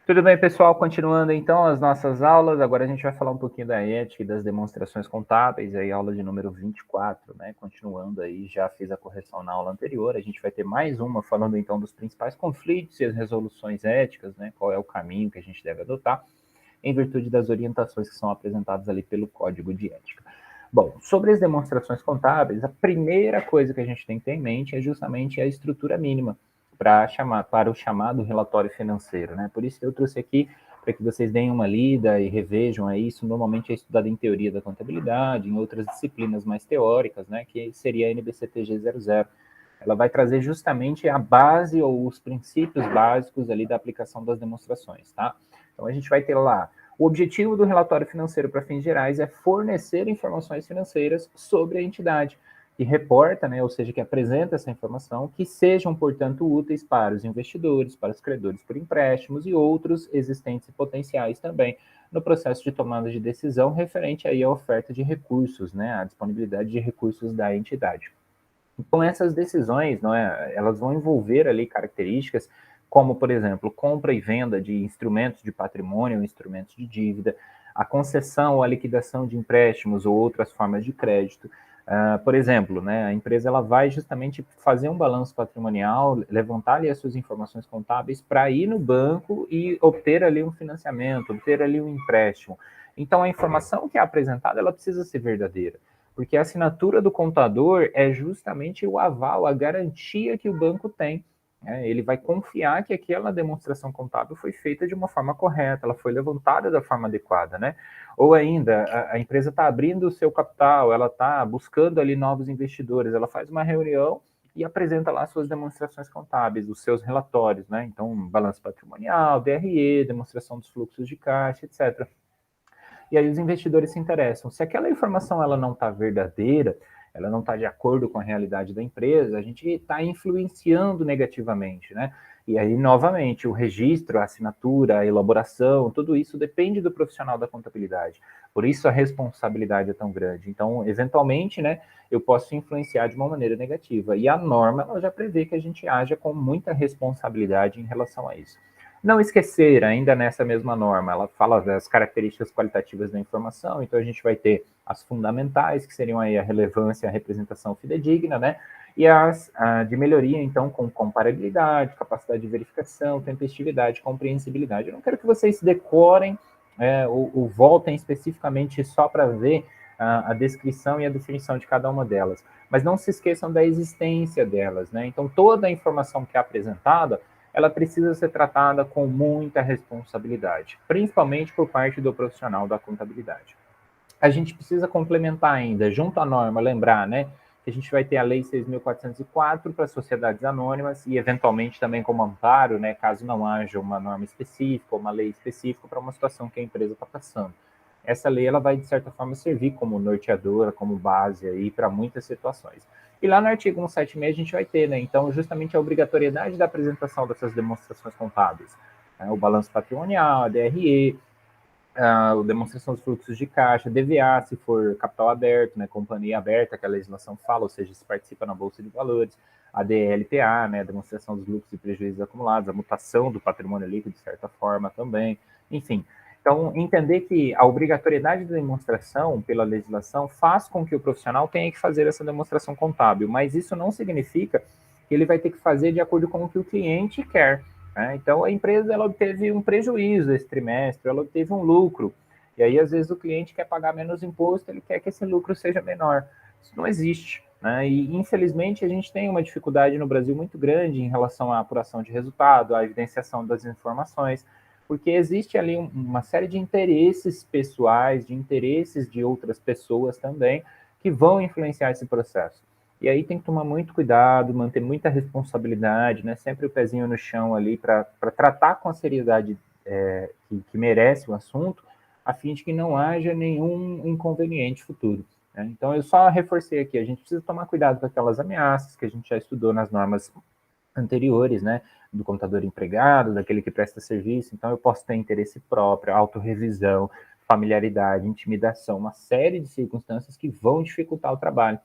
Tudo bem, pessoal? Continuando então as nossas aulas, agora a gente vai falar um pouquinho da ética e das demonstrações contábeis, aí aula de número 24, né? Continuando aí, já fiz a correção na aula anterior, a gente vai ter mais uma falando então dos principais conflitos e as resoluções éticas, né? Qual é o caminho que a gente deve adotar, em virtude das orientações que são apresentadas ali pelo Código de Ética. Bom, sobre as demonstrações contábeis, a primeira coisa que a gente tem que ter em mente é justamente a estrutura mínima para o chamado relatório financeiro, né? Por isso que eu trouxe aqui para que vocês deem uma lida e revejam aí. Isso normalmente é estudado em teoria da contabilidade, em outras disciplinas mais teóricas, né? Que seria a NBCTG 00. Ela vai trazer justamente a base ou os princípios básicos ali da aplicação das demonstrações, tá? Então a gente vai ter lá o objetivo do relatório financeiro para fins gerais é fornecer informações financeiras sobre a entidade que reporta, né, ou seja, que apresenta essa informação, que sejam, portanto, úteis para os investidores, para os credores por empréstimos e outros existentes e potenciais também no processo de tomada de decisão referente aí à oferta de recursos, né, à disponibilidade de recursos da entidade. Então, essas decisões, não é, elas vão envolver ali características como, por exemplo, compra e venda de instrumentos de patrimônio, instrumentos de dívida, a concessão ou a liquidação de empréstimos ou outras formas de crédito. Por exemplo, né, a empresa ela vai justamente fazer um balanço patrimonial, levantar ali as suas informações contábeis para ir no banco e obter ali um financiamento, obter ali um empréstimo. Então, a informação que é apresentada, ela precisa ser verdadeira, porque a assinatura do contador é justamente o aval, a garantia que o banco tem. Ele vai confiar que aquela demonstração contábil foi feita de uma forma correta, ela foi levantada da forma adequada, né? Ou ainda, a empresa está abrindo o seu capital, ela está buscando ali novos investidores, ela faz uma reunião e apresenta lá suas demonstrações contábeis, os seus relatórios, né? Então, balanço patrimonial, DRE, demonstração dos fluxos de caixa, etc. E aí os investidores se interessam. Se aquela informação ela não está verdadeira, ela não está de acordo com a realidade da empresa, a gente está influenciando negativamente, né? E aí, novamente, o registro, a assinatura, a elaboração, tudo isso depende do profissional da contabilidade. Por isso a responsabilidade é tão grande. Então, eventualmente, né, eu posso influenciar de uma maneira negativa. E a norma, ela já prevê que a gente haja com muita responsabilidade em relação a isso. Não esquecer, ainda nessa mesma norma, ela fala das características qualitativas da informação, então a gente vai ter as fundamentais, que seriam aí a relevância, a representação fidedigna, né? E as de melhoria, então, com comparabilidade, capacidade de verificação, tempestividade, compreensibilidade. Eu não quero que vocês decorem ou voltem especificamente só para ver a descrição e a definição de cada uma delas, mas não se esqueçam da existência delas, né? Então, toda a informação que é apresentada, ela precisa ser tratada com muita responsabilidade, principalmente por parte do profissional da contabilidade. A gente precisa complementar ainda, junto à norma, lembrar, né, que a gente vai ter a Lei 6.404 para sociedades anônimas e, eventualmente, também como amparo, né, caso não haja uma norma específica, uma lei específica para uma situação que a empresa está passando. Essa lei ela vai, de certa forma, servir como norteadora, como base aí para muitas situações. E lá no artigo 176 a gente vai ter, né, então, justamente a obrigatoriedade da apresentação dessas demonstrações contábeis, né, o balanço patrimonial, a DRE, a demonstração dos fluxos de caixa, DVA, se for capital aberto, né, companhia aberta, que a legislação fala, ou seja, se participa na Bolsa de Valores, a DLTA, né, a demonstração dos lucros e prejuízos acumulados, a mutação do patrimônio líquido, de certa forma, também, enfim. Então, entender que a obrigatoriedade da demonstração pela legislação faz com que o profissional tenha que fazer essa demonstração contábil, mas isso não significa que ele vai ter que fazer de acordo com o que o cliente quer. Então, a empresa ela obteve um prejuízo esse trimestre, ela obteve um lucro. E aí, às vezes, o cliente quer pagar menos imposto, ele quer que esse lucro seja menor. Isso não existe. Né? E, infelizmente, a gente tem uma dificuldade no Brasil muito grande em relação à apuração de resultado, à evidenciação das informações, porque existe ali uma série de interesses pessoais, de interesses de outras pessoas também, que vão influenciar esse processo. E aí tem que tomar muito cuidado, manter muita responsabilidade, né? Sempre o pezinho no chão ali para tratar com a seriedade que merece o assunto, a fim de que não haja nenhum inconveniente futuro. Né? Então eu só reforcei aqui, a gente precisa tomar cuidado com aquelas ameaças que a gente já estudou nas normas anteriores, né? Do contador empregado, daquele que presta serviço. Então eu posso ter interesse próprio, autorrevisão, familiaridade, intimidação, uma série de circunstâncias que vão dificultar o trabalho.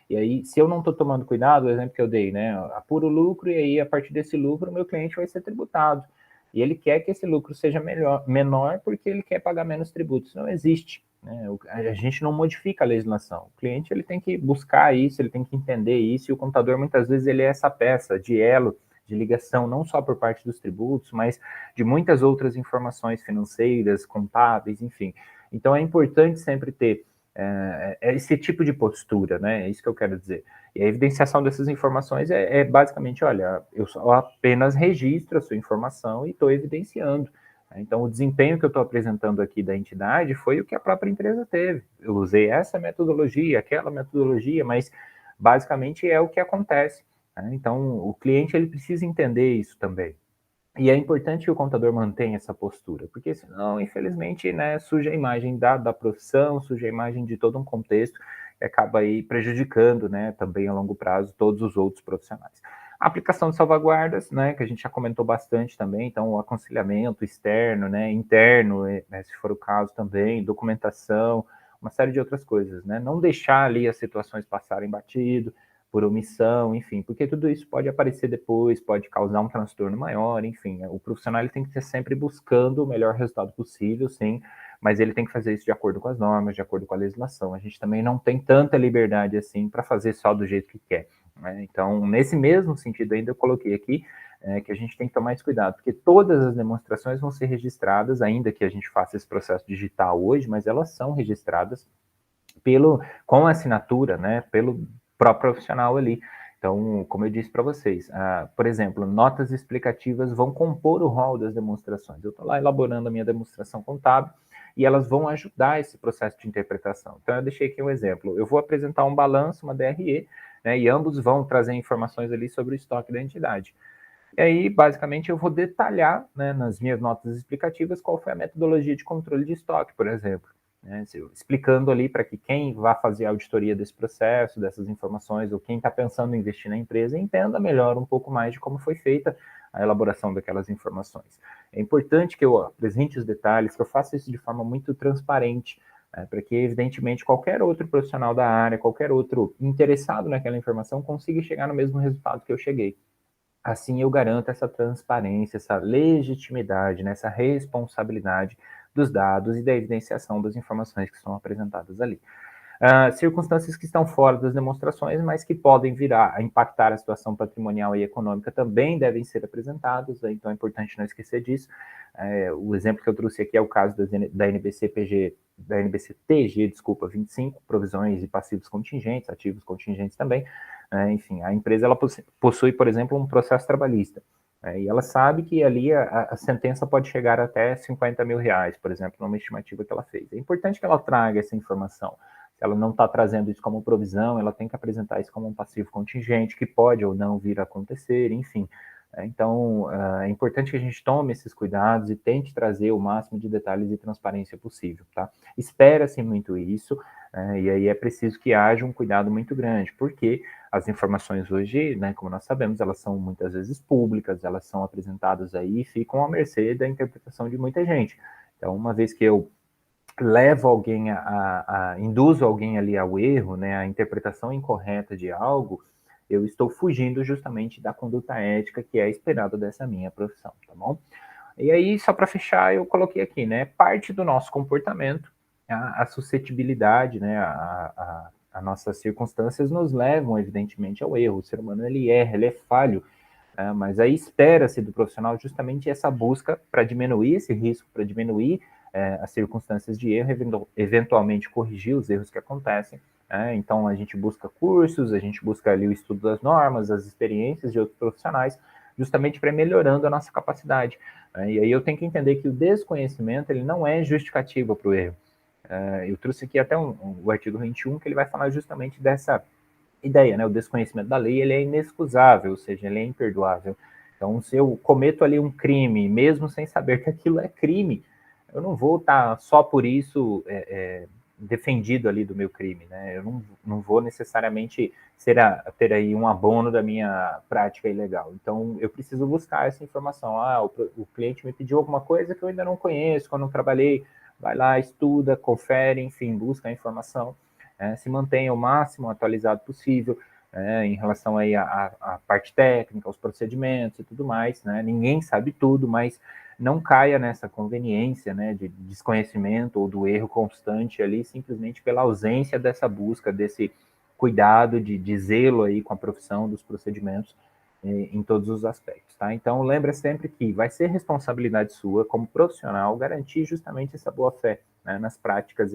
E aí, se eu não estou tomando cuidado, o exemplo que eu dei, né? Apuro lucro, e aí, a partir desse lucro, o meu cliente vai ser tributado. e ele quer que esse lucro seja menor porque ele quer pagar menos tributos. Não existe. Né? A gente não modifica a legislação. O cliente ele tem que buscar isso, ele tem que entender isso, e o contador muitas vezes ele é essa peça de elo, de ligação, não só por parte dos tributos, mas de muitas outras informações financeiras, contábeis, enfim. Então é importante sempre ter esse tipo de postura, né? É isso que eu quero dizer. E a evidenciação dessas informações é basicamente, olha, eu só apenas registro a sua informação e estou evidenciando. Então, o desempenho que eu estou apresentando aqui da entidade foi o que a própria empresa teve. Eu usei essa metodologia, aquela metodologia, mas basicamente é o que acontece. Né? Então, o cliente ele precisa entender isso também. E é importante que o contador mantenha essa postura, porque senão, infelizmente, né, suja a imagem da profissão, suja a imagem de todo um contexto e acaba aí prejudicando, né, também a longo prazo todos os outros profissionais. A aplicação de salvaguardas, né, que a gente já comentou bastante também, então o aconselhamento externo, né, interno, né, se for o caso também, documentação, uma série de outras coisas, né, não deixar ali as situações passarem batido, por omissão, enfim, porque tudo isso pode aparecer depois, pode causar um transtorno maior, enfim, o profissional ele tem que estar sempre buscando o melhor resultado possível, sim, mas ele tem que fazer isso de acordo com as normas, de acordo com a legislação. A gente também não tem tanta liberdade assim para fazer só do jeito que quer. Né? Então, nesse mesmo sentido ainda eu coloquei aqui que a gente tem que tomar esse cuidado, porque todas as demonstrações vão ser registradas, ainda que a gente faça esse processo digital hoje, mas elas são registradas com a assinatura, né, pelo próprio profissional ali. Então, como eu disse para vocês, por exemplo, notas explicativas vão compor o rol das demonstrações. Eu estou lá elaborando a minha demonstração contábil e elas vão ajudar esse processo de interpretação. Então, eu deixei aqui um exemplo. Eu vou apresentar um balanço, uma DRE, né, e ambos vão trazer informações ali sobre o estoque da entidade. E aí, basicamente, eu vou detalhar, né, nas minhas notas explicativas qual foi a metodologia de controle de estoque, por exemplo. Né, explicando ali para que quem vai fazer a auditoria desse processo, dessas informações, ou quem está pensando em investir na empresa, entenda melhor um pouco mais de como foi feita a elaboração daquelas informações. É importante que eu apresente os detalhes, que eu faça isso de forma muito transparente, né, para que, evidentemente, qualquer outro profissional da área, qualquer outro interessado naquela informação consiga chegar no mesmo resultado que eu cheguei. Assim eu garanto essa transparência, essa legitimidade, né, essa responsabilidade dos dados e da evidenciação das informações que são apresentadas ali. Circunstâncias que estão fora das demonstrações, mas que podem vir a impactar a situação patrimonial e econômica também devem ser apresentadas, né? Então é importante não esquecer disso. O exemplo que eu trouxe aqui é o caso da NBC-PG, da NBC-TG, desculpa, 25, provisões e passivos contingentes, ativos contingentes também. Enfim, a empresa ela possui, por exemplo, um processo trabalhista. E ela sabe que ali a sentença pode chegar até 50 mil reais, por exemplo, numa estimativa que ela fez. É importante que ela traga essa informação. Se ela não está trazendo isso como provisão, ela tem que apresentar isso como um passivo contingente, que pode ou não vir a acontecer, enfim. Então, é importante que a gente tome esses cuidados e tente trazer o máximo de detalhes e transparência possível, tá? Espera-se muito isso, e aí é preciso que haja um cuidado muito grande, porque as informações hoje, né, como nós sabemos, elas são muitas vezes públicas, elas são apresentadas aí e ficam à mercê da interpretação de muita gente. Então, uma vez que eu levo alguém induzo alguém ali ao erro, né, a interpretação incorreta de algo, eu estou fugindo justamente da conduta ética que é esperada dessa minha profissão, tá bom? E aí, só para fechar, eu coloquei aqui, né, parte do nosso comportamento, a suscetibilidade, né, a nossas circunstâncias nos levam, evidentemente, ao erro. O ser humano, ele erra, ele é falho, mas aí espera-se do profissional justamente essa busca para diminuir esse risco, para diminuir as circunstâncias de erro, eventualmente corrigir os erros que acontecem. Então, a gente busca cursos, a gente busca ali o estudo das normas, as experiências de outros profissionais, justamente para ir melhorando a nossa capacidade. E aí eu tenho que entender que o desconhecimento ele não é justificativa para o erro. Eu trouxe aqui até o artigo 21, que ele vai falar justamente dessa ideia, né? O desconhecimento da lei ele é inexcusável, ou seja, ele é imperdoável. Então, se eu cometo ali um crime, mesmo sem saber que aquilo é crime, eu não vou estar só por isso defendido ali do meu crime, né? Eu não vou necessariamente ter aí um abono da minha prática ilegal. Então, eu preciso buscar essa informação. O cliente me pediu alguma coisa que eu ainda não conheço, que eu não trabalhei. Vai lá, estuda, confere, enfim, busca a informação. Se mantenha o máximo atualizado possível, em relação aí à parte técnica, aos procedimentos e tudo mais, né? Ninguém sabe tudo, mas não caia nessa conveniência, né, de desconhecimento ou do erro constante ali, simplesmente pela ausência dessa busca, desse cuidado, de zelo aí com a profissão, dos procedimentos, em todos os aspectos, tá? Então, lembra sempre que vai ser responsabilidade sua, como profissional, garantir justamente essa boa-fé, né, nas práticas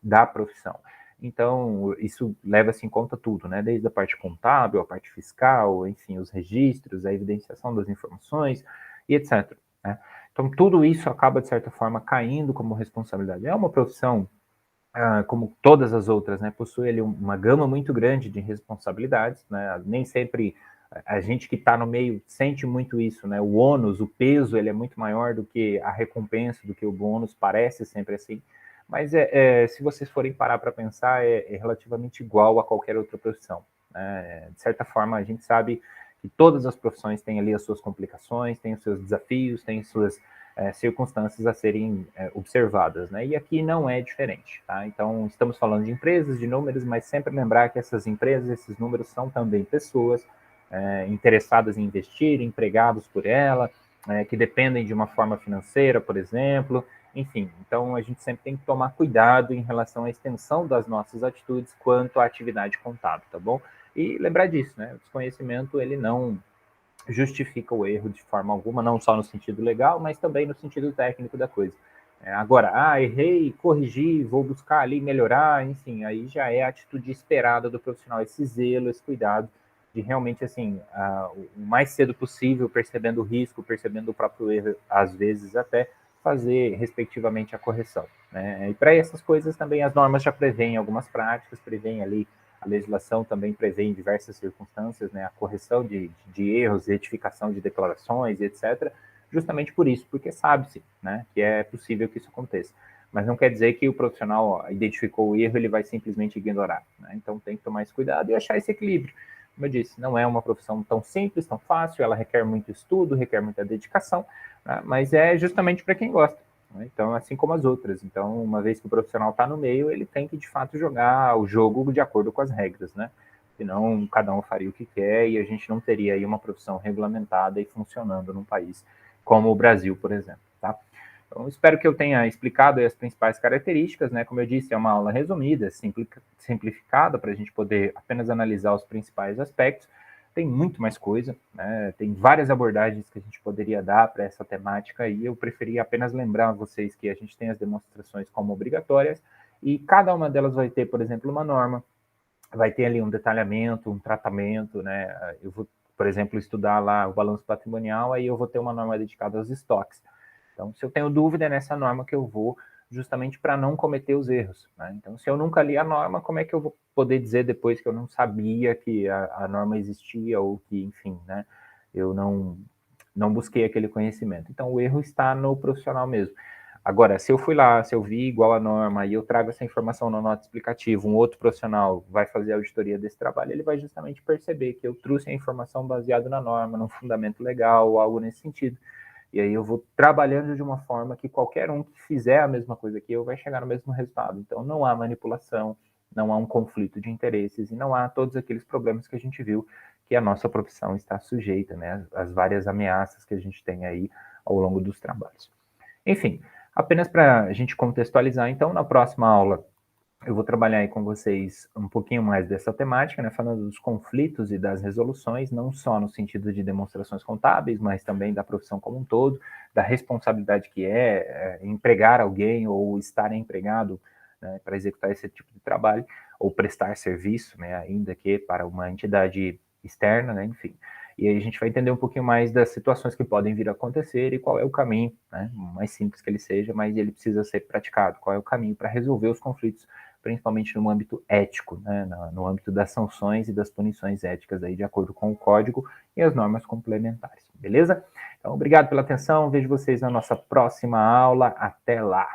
da profissão. Então, isso leva-se em conta tudo, né? Desde a parte contábil, a parte fiscal, enfim, os registros, a evidenciação das informações e etc. Né? Então, tudo isso acaba, de certa forma, caindo como responsabilidade. É uma profissão, como todas as outras, né? Possui ali uma gama muito grande de responsabilidades, né? Nem sempre a gente que está no meio sente muito isso, né? O ônus, o peso, ele é muito maior do que a recompensa, do que o bônus, parece sempre assim. Mas se vocês forem parar para pensar, é relativamente igual a qualquer outra profissão. Né? De certa forma, a gente sabe que todas as profissões têm ali as suas complicações, têm os seus desafios, têm suas circunstâncias a serem observadas, né? E aqui não é diferente, tá? Então, estamos falando de empresas, de números, mas sempre lembrar que essas empresas, esses números são também pessoas interessadas em investir, empregados por ela, que dependem de uma forma financeira, por exemplo, enfim. Então, a gente sempre tem que tomar cuidado em relação à extensão das nossas atitudes quanto à atividade contábil, tá bom? E lembrar disso, né? O desconhecimento, ele não justifica o erro de forma alguma, não só no sentido legal, mas também no sentido técnico da coisa. Agora, errei, corrigi, vou buscar ali melhorar, enfim, aí já é a atitude esperada do profissional, esse zelo, esse cuidado de realmente, assim, o mais cedo possível, percebendo o risco, percebendo o próprio erro, às vezes até fazer, respectivamente, a correção. Né? E para essas coisas também as normas já prevêem algumas práticas, prevêem ali a legislação também prevê em diversas circunstâncias, né, a correção de erros, retificação de declarações, etc., justamente por isso, porque sabe-se, né, que é possível que isso aconteça. Mas não quer dizer que o profissional identificou o erro, ele vai simplesmente ignorar. Né? Então tem que tomar esse cuidado e achar esse equilíbrio. Como eu disse, não é uma profissão tão simples, tão fácil, ela requer muito estudo, requer muita dedicação, né? Mas é justamente para quem gosta. Então, assim como as outras. Então, uma vez que o profissional está no meio, ele tem que, de fato, jogar o jogo de acordo com as regras, né? Senão, cada um faria o que quer e a gente não teria aí uma profissão regulamentada e funcionando num país como o Brasil, por exemplo, tá? Então, espero que eu tenha explicado as principais características, né? Como eu disse, é uma aula resumida, simplificada, para a gente poder apenas analisar os principais aspectos. Tem muito mais coisa, né? Tem várias abordagens que a gente poderia dar para essa temática e eu preferi apenas lembrar a vocês que a gente tem as demonstrações como obrigatórias e cada uma delas vai ter, por exemplo, uma norma, vai ter ali um detalhamento, um tratamento, né? Eu vou, por exemplo, estudar lá o balanço patrimonial, aí eu vou ter uma norma dedicada aos estoques. Então, se eu tenho dúvida, é nessa norma que eu vou, justamente para não cometer os erros. Né? Então, se eu nunca li a norma, como é que eu vou poder dizer depois que eu não sabia que a norma existia ou que, enfim, né, eu não busquei aquele conhecimento? Então, o erro está no profissional mesmo. Agora, se eu fui lá, se eu vi igual a norma e eu trago essa informação na nota explicativa, um outro profissional vai fazer a auditoria desse trabalho, ele vai justamente perceber que eu trouxe a informação baseada na norma, num fundamento legal, algo nesse sentido. E aí eu vou trabalhando de uma forma que qualquer um que fizer a mesma coisa que eu vai chegar no mesmo resultado. Então não há manipulação, não há um conflito de interesses e não há todos aqueles problemas que a gente viu que a nossa profissão está sujeita, né? As várias ameaças que a gente tem aí ao longo dos trabalhos. Enfim, apenas para a gente contextualizar, então, na próxima aula eu vou trabalhar aí com vocês um pouquinho mais dessa temática, né, falando dos conflitos e das resoluções, não só no sentido de demonstrações contábeis, mas também da profissão como um todo, da responsabilidade que empregar alguém ou estar empregado, né, para executar esse tipo de trabalho, ou prestar serviço, né, ainda que para uma entidade externa, né, enfim. E aí a gente vai entender um pouquinho mais das situações que podem vir a acontecer e qual é o caminho, né, mais simples que ele seja, mas ele precisa ser praticado, qual é o caminho para resolver os conflitos, principalmente no âmbito ético, né, no âmbito das sanções e das punições éticas aí, de acordo com o código e as normas complementares, beleza? Então, obrigado pela atenção, vejo vocês na nossa próxima aula, até lá!